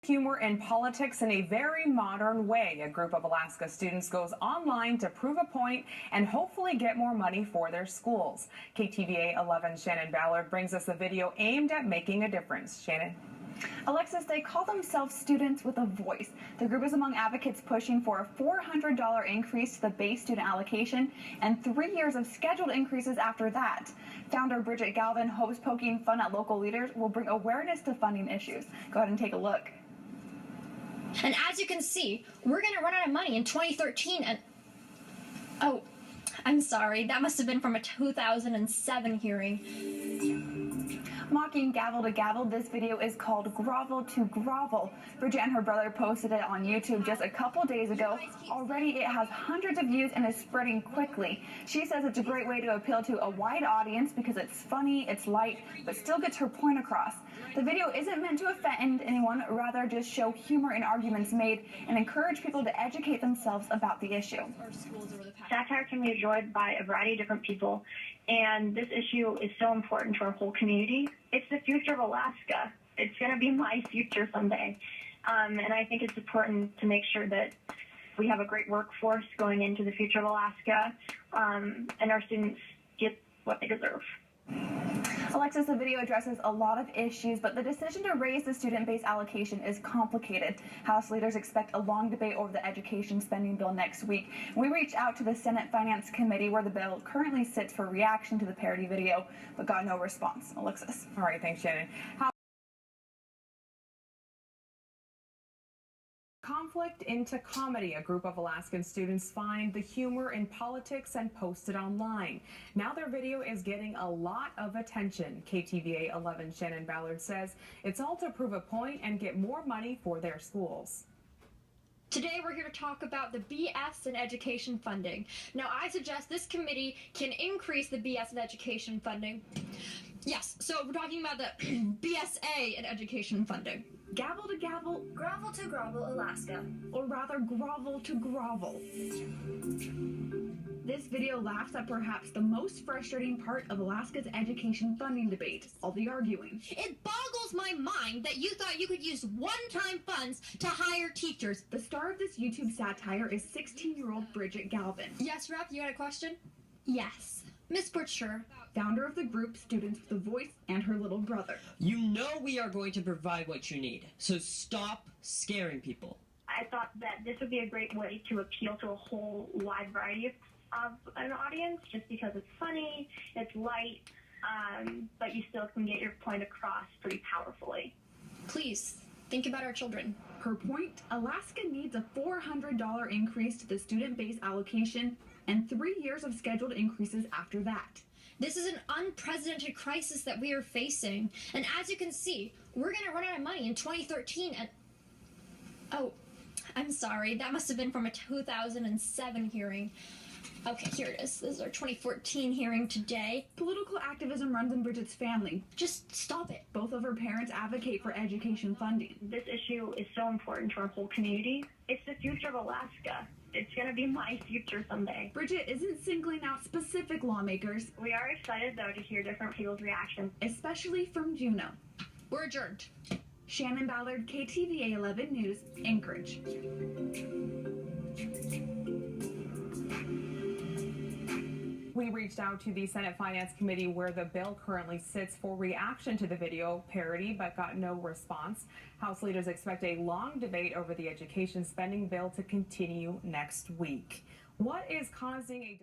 Humor in politics in a very modern way. A group of Alaska students goes online to prove a point and hopefully get more money for their schools. KTVA 11 Shannon Ballard brings us a video aimed at making a difference. Shannon. Alexis, they call themselves Students with a Voice. The group is among advocates pushing for a $400 increase to the base student allocation and 3 years of scheduled increases after that. Founder Bridget Galvin hopes poking fun at local leaders will bring awareness to funding issues. Go ahead and take a look. And as you can see, we're going to run out of money in 2013 and... Oh, I'm sorry. That must have been from a 2007 hearing. Mocking gavel to gavel, this video is called Grovel to Grovel. Bridget and her brother posted it on YouTube just a couple days ago. Already it has hundreds of views and is spreading quickly. She says it's a great way to appeal to a wide audience because it's funny, it's light, but still gets her point across. The video isn't meant to offend anyone, rather just show humor in arguments made and encourage people to educate themselves about the issue. Satire can be enjoyed by a variety of different people, and this issue is so important to our whole community. It's the future of Alaska. It's going to be my future someday. And I think it's important to make sure that we have a great workforce going into the future of Alaska, and our students get what they deserve. Alexis, the video addresses a lot of issues, but the decision to raise the student-based allocation is complicated. House leaders expect a long debate over the education spending bill next week. We reached out to the Senate Finance Committee, where the bill currently sits, for reaction to the parody video, but got no response. Alexis. All right, thanks, Shannon. Conflict into comedy. A group of Alaskan students find the humor in politics and post it online. Now their video is getting a lot of attention. KTVA 11 Shannon Ballard says it's all to prove a point and get more money for their schools. Today we're here to talk about the BS in education funding. Now I suggest this committee can increase the BS in education funding. Yes, so we're talking about the BSA in education funding. Gavel to gavel, Grovel to Grovel, Alaska. or rather grovel to grovel. This video laughs at perhaps the most frustrating part of Alaska's education funding debate, all the arguing. It boggles my mind that you thought you could use one-time funds to hire teachers. The star of this YouTube satire is 16-year-old Bridget Galvin. Yes, Rep, you had a question? Yes. Miss Butcher. Founder of the group Students with a Voice and her little brother. You know we are going to provide what you need, so stop scaring people. I thought that this would be a great way to appeal to a whole wide variety of an audience, just because it's funny, it's light, but you still can get your point across pretty powerfully. Please, think about our children. Her point, Alaska needs a $400 increase to the student-based allocation and 3 years of scheduled increases after that. This is an unprecedented crisis that we are facing. And as you can see, we're going to run out of money in 2013 and... Oh, I'm sorry. That must have been from a 2007 hearing. Okay, here it is. This is our 2014 hearing today. Political activism runs in Bridget's family. Just stop it. Both of her parents advocate for education funding. This issue is so important to our whole community. It's the future of Alaska. It's going to be my future someday. Bridget isn't singling out specific lawmakers. We are excited, though, to hear different people's reactions. Especially from Juneau. We're adjourned. Shannon Ballard, KTVA 11 News, Anchorage. We reached out to the Senate Finance Committee, where the bill currently sits, for reaction to the video parody, but got no response. House leaders expect a long debate over the education spending bill to continue next week. What is causing a